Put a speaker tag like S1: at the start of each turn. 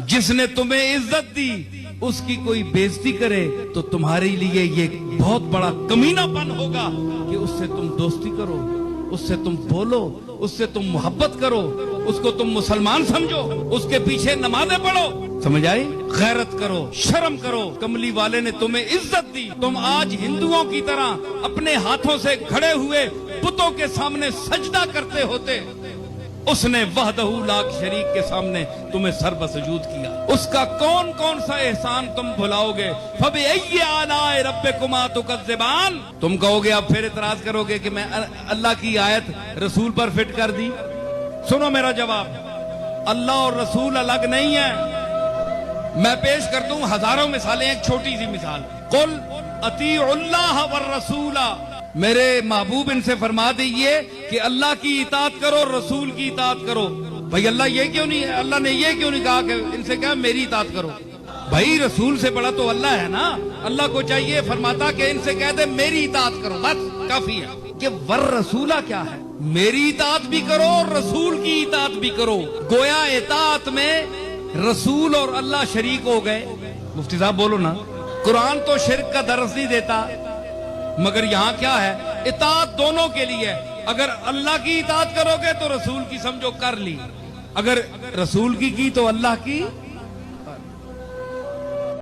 S1: جس نے تمہیں عزت دی اس کی کوئی بےزتی کرے تو تمہارے لیے یہ بہت بڑا کمینہ پن ہوگا کہ اس سے تم دوستی کرو، اس سے تم بولو، اس سے تم محبت کرو، اس کو تم مسلمان سمجھو، اس کے پیچھے نمازیں پڑھو. سمجھ آئی؟ غیرت کرو، شرم کرو. کملی والے نے تمہیں عزت دی، تم آج ہندوؤں کی طرح اپنے ہاتھوں سے کھڑے ہوئے بتوں کے سامنے سجدہ کرتے ہوتے. اس نے وحدہ لا شریک کے سامنے تمہیں سر بسجود کیا. اس کا کون کون سا احسان تم بھلاؤ گے؟ فَبِأَيِّ آلَاءِ رَبِّكُمَا تُكَذِّبَانِ. تم کہو گے، اب پھر اعتراض کرو گے کہ میں اللہ کی آیت رسول پر فٹ کر دی. سنو میرا جواب، اللہ اور رسول الگ نہیں ہے. میں پیش کرتا ہوں ہزاروں مثالیں، ایک چھوٹی سی مثال. قُلْ أَطِيعُوا اللَّهَ وَالرَّسُولَ. میرے محبوب ان سے فرما دیجئے کہ اللہ کی اطاعت کرو، رسول کی اطاعت کرو. بھائی اللہ نے یہ کیوں نہیں کہا کہ ان سے کہا میری اطاعت کرو؟ بھائی رسول سے بڑا تو اللہ ہے نا. اللہ کو چاہیے فرماتا کہ ان سے کہہ دے میری اطاعت کرو، بس کافی ہے. کہ والرسولہ کیا ہے؟ میری اطاعت بھی کرو اور رسول کی اطاعت بھی کرو. گویا اطاعت میں رسول اور اللہ شریک ہو گئے. مفتی صاحب بولو نا. قرآن تو شرک کا درس نہیں دیتا، مگر یہاں کیا ہے؟ اطاعت دونوں کے لیے. اگر اللہ کی اطاعت کرو گے تو رسول کی سمجھو کر لی، اگر رسول کی تو اللہ کی